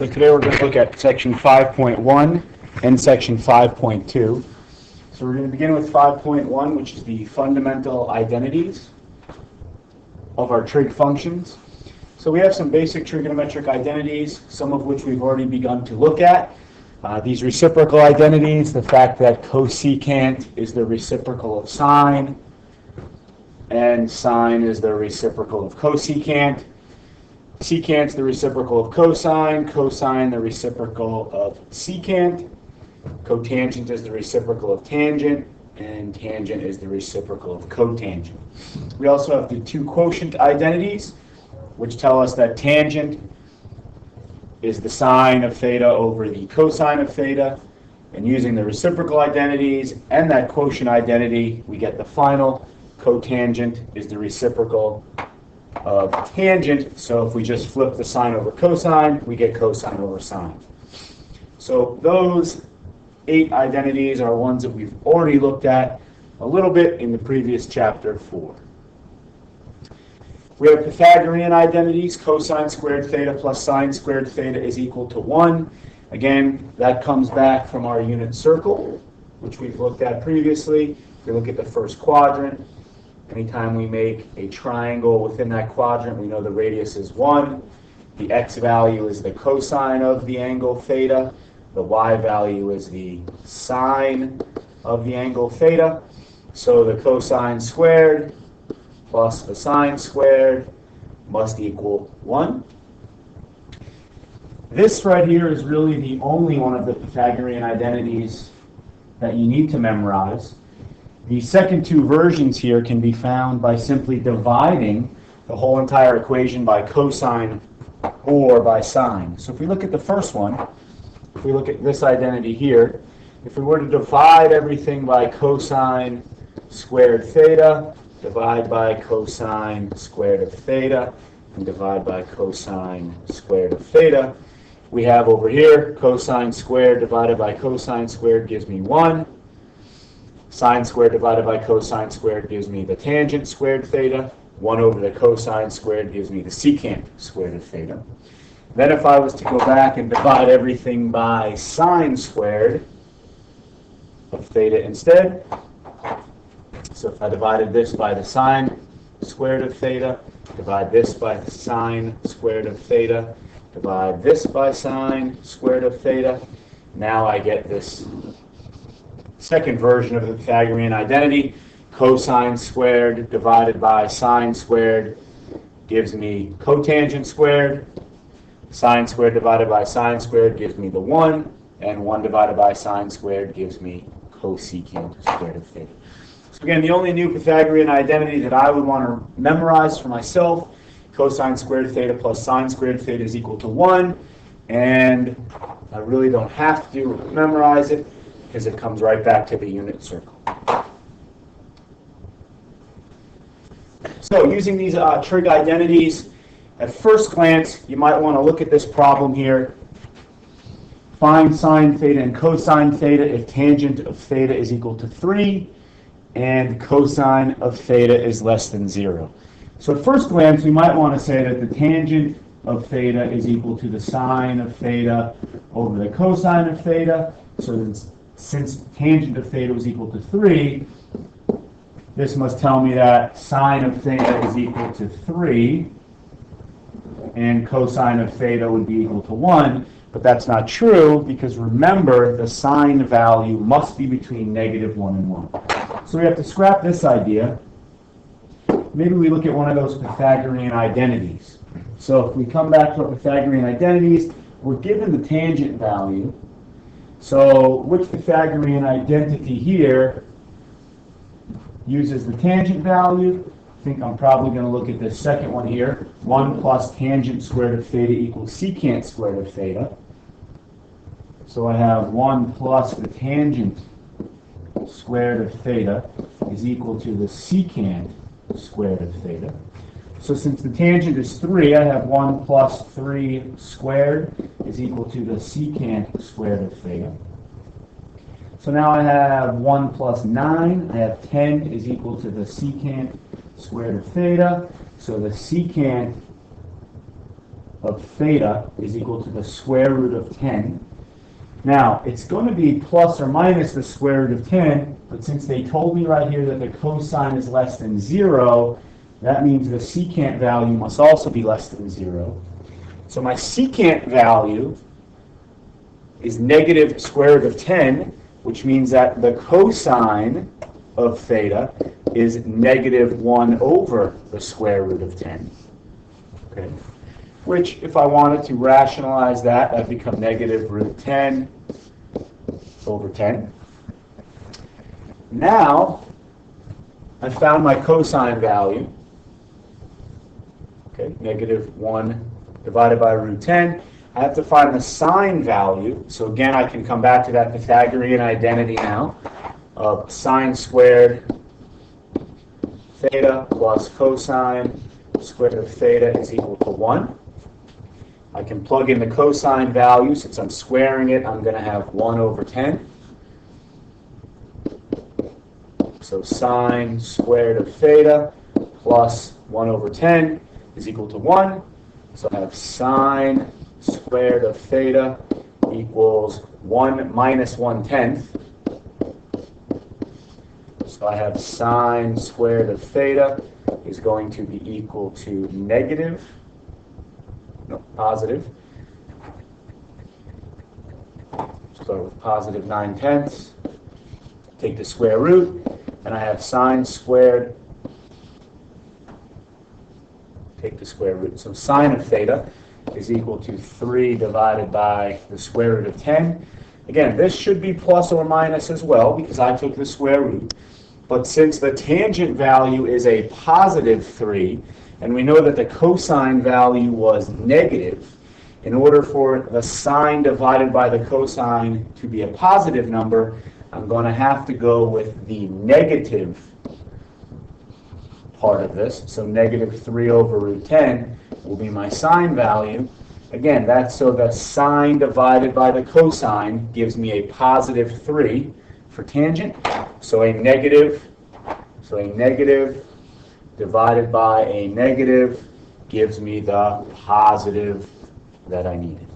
So today we're going to look at section 5.1 and section 5.2. So we're going to begin with 5.1, which is the fundamental identities of our trig functions. So we have some basic trigonometric identities, some of which we've already begun to look at. These reciprocal identities, the fact that cosecant is the reciprocal of sine, and sine is the reciprocal of cosecant. Secant's the reciprocal of cosine, cosine the reciprocal of secant, cotangent is the reciprocal of tangent, and tangent is the reciprocal of cotangent. We also have the two quotient identities, which tell us that tangent is the sine of theta over the cosine of theta. And using the reciprocal identities and that quotient identity, we get the final. Cotangent is the reciprocal of tangent. So if we just flip the sine over cosine, we get cosine over sine. So those 8 identities are ones that we've already looked at a little bit in the previous chapter 4. We have Pythagorean identities. Cosine squared theta plus sine squared theta is equal to 1. Again, that comes back from our unit circle, which we've looked at previously. If we look at the first quadrant, anytime we make a triangle within that quadrant, we know the radius is 1. The x value is the cosine of the angle theta. The y value is the sine of the angle theta. So the cosine squared plus the sine squared must equal 1. This right here is really the only one of the Pythagorean identities that you need to memorize. The second two versions here can be found by simply dividing the whole entire equation by cosine or by sine. So if we look at the first one, if we look at this identity here, if we were to divide everything by cosine squared theta, divide by cosine squared of theta, and divide by cosine squared of theta, we have over here cosine squared divided by cosine squared gives me 1. Sine squared divided by cosine squared gives me the tangent squared theta. 1 over the cosine squared gives me the secant squared of theta. Then if I was to go back and divide everything by sine squared of theta instead, so if I divided this by the sine squared of theta, divide this by the sine squared of theta, divide this by sine squared of theta, now I get this second version of the Pythagorean identity. Cosine squared divided by sine squared gives me cotangent squared. Sine squared divided by sine squared gives me the 1. And 1 divided by sine squared gives me cosecant squared of theta. So again, the only new Pythagorean identity that I would want to memorize for myself, cosine squared theta plus sine squared theta is equal to 1. And I really don't have to memorize it because it comes right back to the unit circle. So using these trig identities, at first glance, you might want to look at this problem here. Find sine theta and cosine theta if tangent of theta is equal to 3 and cosine of theta is less than 0. So at first glance, we might want to say that the tangent of theta is equal to the sine of theta over the cosine of theta. So since tangent of theta was equal to 3, this must tell me that sine of theta is equal to 3 and cosine of theta would be equal to 1. But that's not true because remember the sine value must be between negative 1 and 1. So we have to scrap this idea. Maybe we look at one of those Pythagorean identities. So if we come back to our Pythagorean identities, we're given the tangent value. So which Pythagorean identity here uses the tangent value? I think I'm probably going to look at this second one here. 1 plus tangent squared of theta equals secant squared of theta. So I have 1 plus the tangent squared of theta is equal to the secant squared of theta. So since the tangent is 3, I have 1 plus 3 squared is equal to the secant squared of theta. So now I have 1 plus 9. I have 10 is equal to the secant squared of theta. So the secant of theta is equal to the square root of 10. Now, it's going to be plus or minus the square root of 10, but since they told me right here that the cosine is less than 0, that means the secant value must also be less than 0. So my secant value is negative square root of 10, which means that the cosine of theta is negative 1 over the square root of 10. Okay. Which, if I wanted to rationalize that, that'd become negative root 10 over 10. Now, I found my cosine value. Okay, negative 1 divided by root 10. I have to find the sine value. So again, I can come back to that Pythagorean identity now of sine squared theta plus cosine squared of theta is equal to 1. I can plug in the cosine value. Since I'm squaring it, I'm going to have 1 over 10. So sine squared of theta plus 1 over 10 is equal to 1. So I have sine squared of theta equals 1 minus 1/10. So I have sine squared of theta is going to be equal to positive. Start with positive 9/10. Take the square root, and I have sine squared. Take the square root. So sine of theta is equal to 3 divided by the square root of 10. Again, this should be plus or minus as well because I took the square root. But since the tangent value is a positive 3, and we know that the cosine value was negative, in order for the sine divided by the cosine to be a positive number, I'm going to have to go with the negative part of this. So negative 3 over root 10 will be my sine value. Again, that's so the sine divided by the cosine gives me a positive 3 for tangent. So a negative divided by a negative gives me the positive that I needed.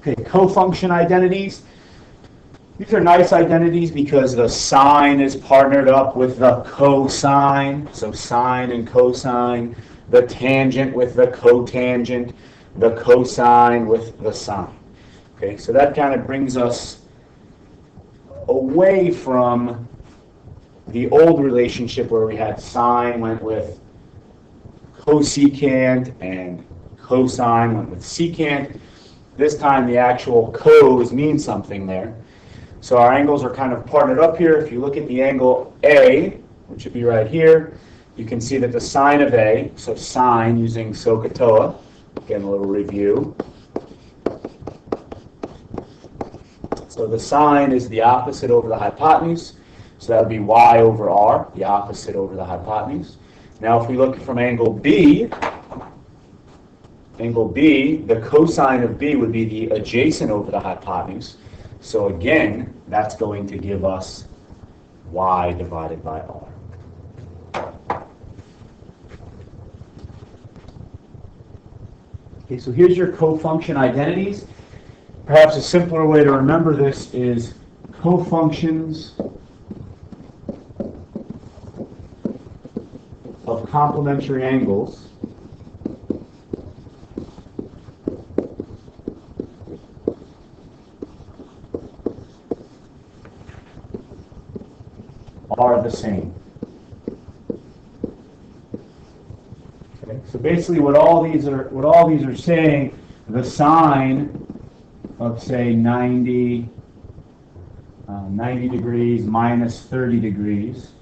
Okay, cofunction identities. These are nice identities because the sine is partnered up with the cosine, so sine and cosine, the tangent with the cotangent, the cosine with the sine. Okay, so that kind of brings us away from the old relationship where we had sine went with cosecant and cosine went with secant. This time the actual cos means something there. So our angles are kind of partnered up here. If you look at the angle A, which would be right here, you can see that the sine of A, so sine using SOHCAHTOA, again a little review. So the sine is the opposite over the hypotenuse. So that would be y over r, the opposite over the hypotenuse. Now if we look from angle B, the cosine of B would be the adjacent over the hypotenuse. So again, that's going to give us y divided by r. Okay, so here's your cofunction identities. Perhaps a simpler way to remember this is cofunctions of complementary angles are the same. Okay, so basically what all these are saying, the sine of say 90 degrees minus 30 degrees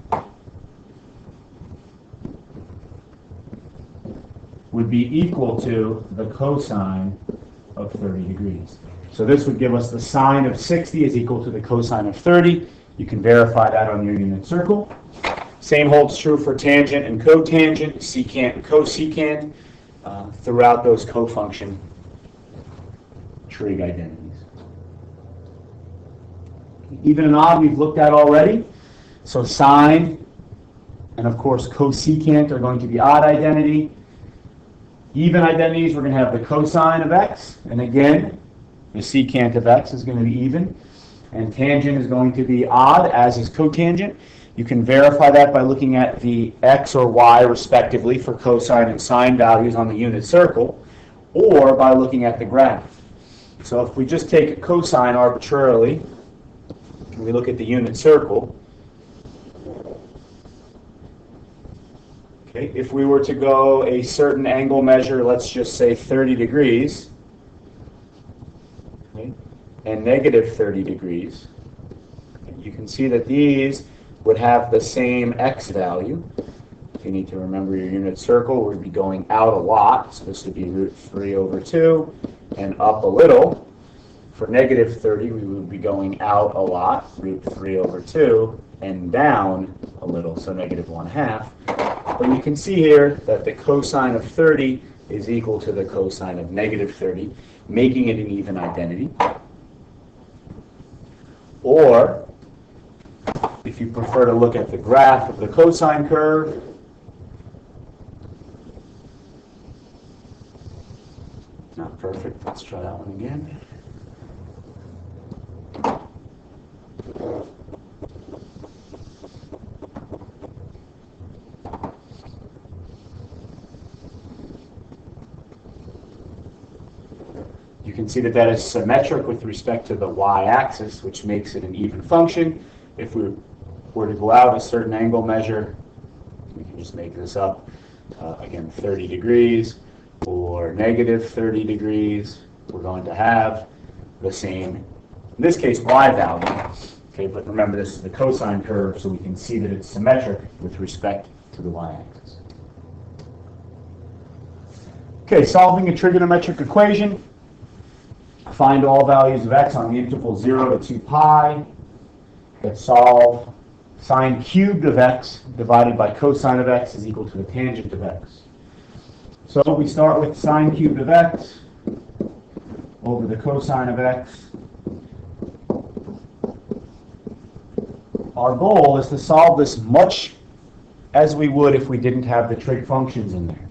would be equal to the cosine of 30 degrees. So this would give us the sine of 60 is equal to the cosine of 30. You can verify that on your unit circle. Same holds true for tangent and cotangent, secant and cosecant, throughout those cofunction trig identities. Even and odd we've looked at already. So sine and of course cosecant are going to be odd identity. Even identities, we're going to have the cosine of x, and again, the secant of x is going to be even, and tangent is going to be odd, as is cotangent. You can verify that by looking at the x or y, respectively, for cosine and sine values on the unit circle, or by looking at the graph. So if we just take a cosine arbitrarily, and we look at the unit circle, okay, if we were to go a certain angle measure, let's just say 30 degrees, okay, and negative 30 degrees, you can see that these would have the same x value. You need to remember your unit circle would be going out a lot, so this would be root 3 over 2, and up a little. For negative 30, we would be going out a lot, root 3 over 2, and down a little, so negative 1/2. But you can see here that the cosine of 30 is equal to the cosine of negative 30, making it an even identity. Or, if you prefer to look at the graph of the cosine curve, not perfect, let's try that one again. You can see that that is symmetric with respect to the y-axis, which makes it an even function. If we were to go out a certain angle measure, we can just make this up, again, 30 degrees or negative 30 degrees, we're going to have the same, in this case, y value. Okay, but remember this is the cosine curve, so we can see that it's symmetric with respect to the y-axis. Okay, solving a trigonometric equation. Find all values of x on the interval 0 to 2 pi. Let's solve sine cubed of x divided by cosine of x is equal to the tangent of x. So we start with sine cubed of x over the cosine of x. Our goal is to solve this much as we would if we didn't have the trig functions in there.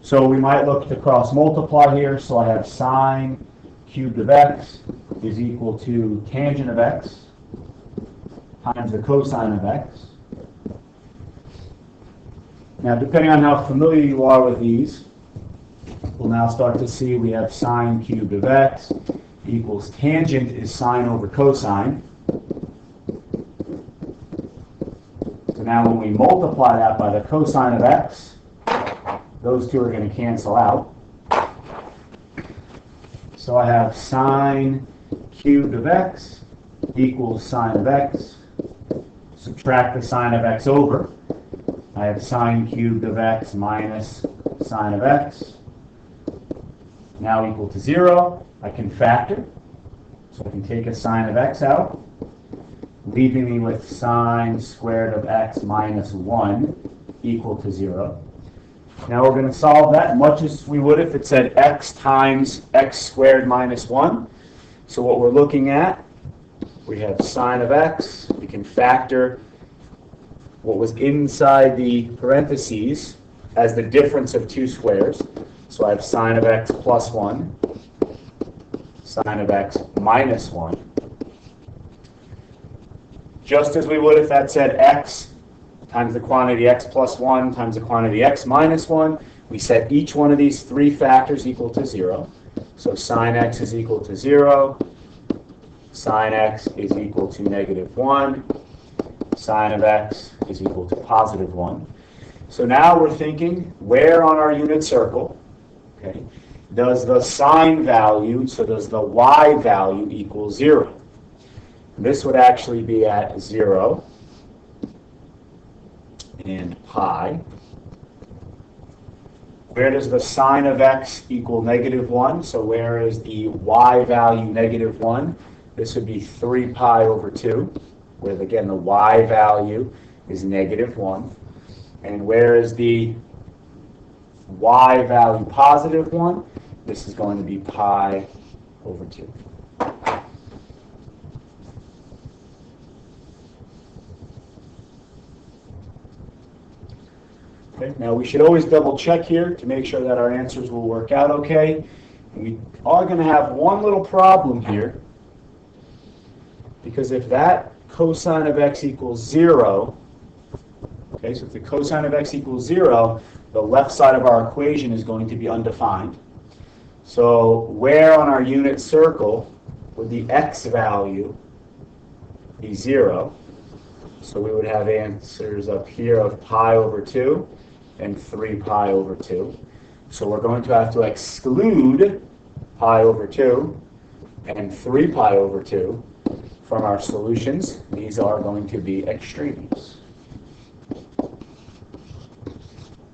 So we might look to cross multiply here, so I have sine cubed of x is equal to tangent of x times the cosine of x. Now, depending on how familiar you are with these, we'll now start to see we have sine cubed of x equals tangent is sine over cosine. So now when we multiply that by the cosine of x, those two are going to cancel out. So I have sine cubed of x equals sine of x. Subtract the sine of x over. I have sine cubed of x minus sine of x. Now equal to 0. I can factor. So I can take a sine of x out, leaving me with sine squared of x minus 1 equal to 0. Now we're going to solve that much as we would if it said x times x squared minus 1. So what we're looking at, we have sine of x. We can factor what was inside the parentheses as the difference of two squares. So I have sine of x plus 1, sine of x minus 1. Just as we would if that said x times the quantity x plus 1 times the quantity x minus 1. We set each one of these three factors equal to 0. So sine x is equal to 0. Sine x is equal to negative 1. Sine of x is equal to positive 1. So now we're thinking, where on our unit circle, okay, does the sine value, so does the y value equal 0? This would actually be at 0. And pi. Where does the sine of x equal negative 1? So where is the y value negative 1? This would be 3 pi over 2, where again the y value is negative 1. And where is the y value positive 1? This is going to be pi over 2. Okay. Now we should always double check here to make sure that our answers will work out okay. And we are going to have one little problem here, because if that cosine of x equals 0, okay, so if the cosine of x equals 0, the left side of our equation is going to be undefined. So where on our unit circle would the x value be 0? So we would have answers up here of pi over 2 and 3 pi over 2. So we're going to have to exclude pi over 2 and 3 pi over 2 from our solutions. These are going to be extremes.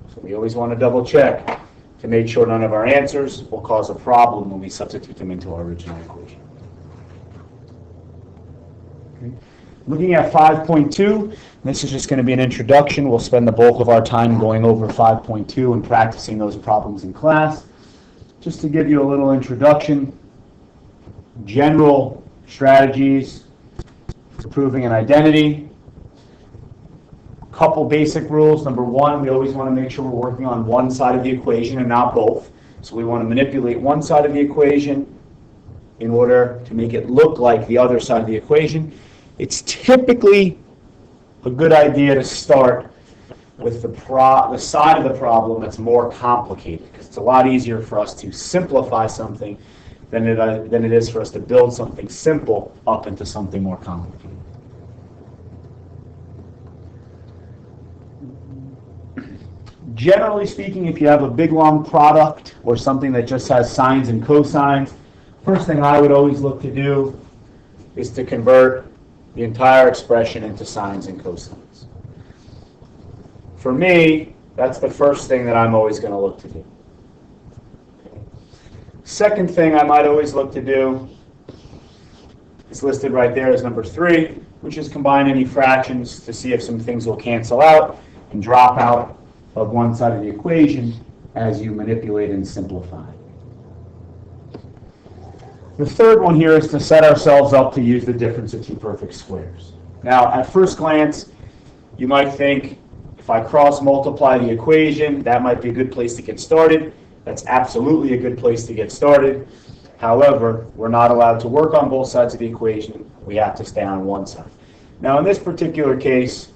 So we always want to double check to make sure none of our answers will cause a problem when we substitute them into our original equation. Okay. Looking at 5.2, this is just going to be an introduction. We'll spend the bulk of our time going over 5.2 and practicing those problems in class. Just to give you a little introduction, general strategies for proving an identity. Couple basic rules. Number one, we always want to make sure we're working on one side of the equation and not both. So we want to manipulate one side of the equation in order to make it look like the other side of the equation. It's typically a good idea to start with the side of the problem that's more complicated, because it's a lot easier for us to simplify something than it is for us to build something simple up into something more complicated. Generally speaking, if you have a big long product or something that just has sines and cosines, first thing I would always look to do is to convert the entire expression into sines and cosines. For me, that's the first thing that I'm always going to look to do. Second thing I might always look to do is listed right there as number 3, which is combine any fractions to see if some things will cancel out and drop out of one side of the equation as you manipulate and simplify. The third one here is to set ourselves up to use the difference of two perfect squares. Now, at first glance, you might think, if I cross multiply the equation, that might be a good place to get started. That's absolutely a good place to get started. However, we're not allowed to work on both sides of the equation. We have to stay on one side. Now, in this particular case,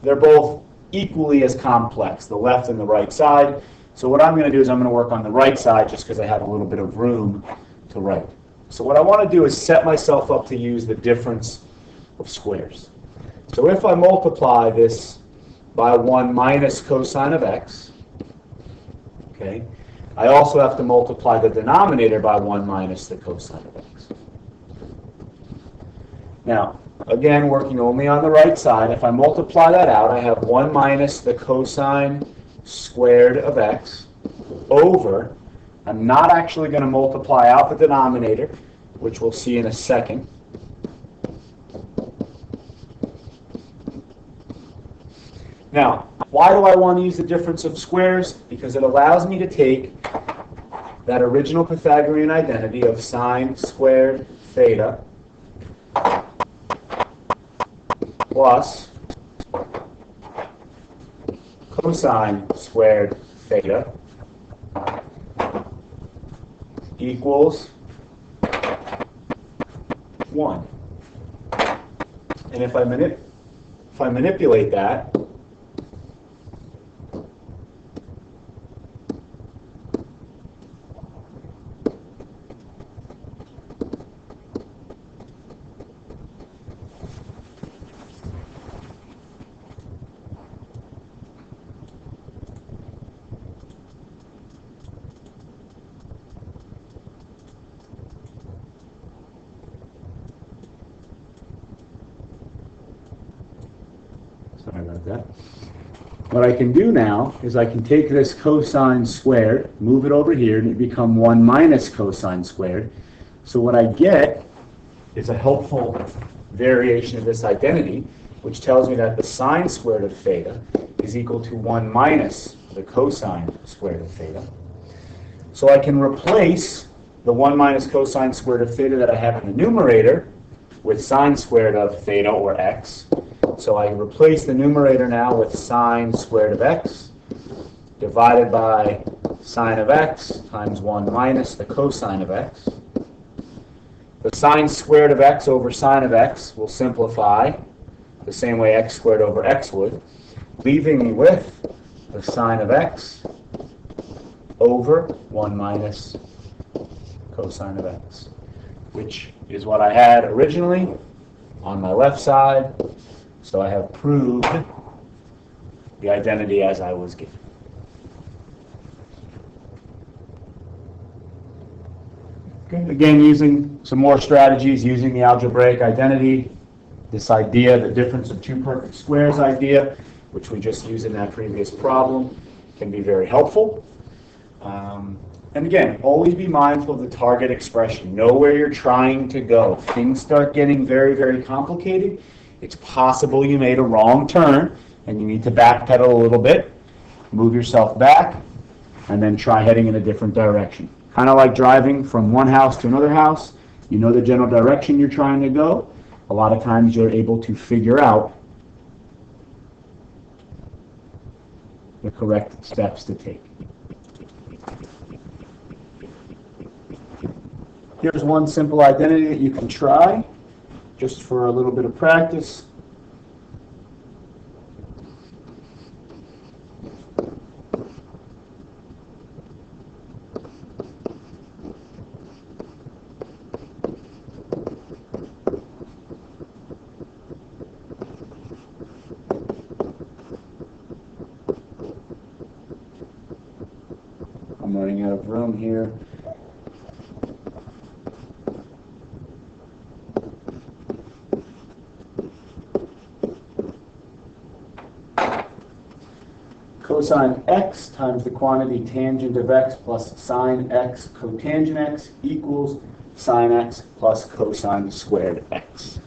they're both equally as complex, the left and the right side. So what I'm going to do is I'm going to work on the right side just because I have a little bit of room to write. So what I want to do is set myself up to use the difference of squares. So if I multiply this by 1 minus cosine of x, okay, I also have to multiply the denominator by 1 minus the cosine of x. Now, again, working only on the right side, if I multiply that out, I have 1 minus the cosine squared of x over, I'm not actually going to multiply out the denominator, which we'll see in a second. Now, why do I want to use the difference of squares? Because it allows me to take that original Pythagorean identity of sine squared theta plus cosine squared theta equals 1. And if I manipulate that, sorry about that. What I can do now is I can take this cosine squared, move it over here, and it become 1 minus cosine squared. So what I get is a helpful variation of this identity, which tells me that the sine squared of theta is equal to 1 minus the cosine squared of theta. So I can replace the 1 minus cosine squared of theta that I have in the numerator with sine squared of theta, or x. So I replace the numerator now with sine squared of x. divided by sine of x times 1 minus the cosine of x. The sine squared of x over sine of x will simplify the same way x squared over x would, leaving me with the sine of x over 1 minus cosine of x, which is what I had originally on my left side. So I have proved the identity as I was given. Okay. Again, using some more strategies, using the algebraic identity, this idea, the difference of two perfect squares idea, which we just used in that previous problem, can be very helpful. And again, always be mindful of the target expression. Know where you're trying to go. If things start getting very, very complicated, it's possible you made a wrong turn and you need to backpedal a little bit, move yourself back, and then try heading in a different direction. Kind of like driving from one house to another house. You know the general direction you're trying to go. A lot of times you're able to figure out the correct steps to take. Here's one simple identity that you can try, just for a little bit of practice. I'm running out of room here. Cosine x times the quantity tangent of x plus sine x cotangent x equals sine x plus cosine squared x.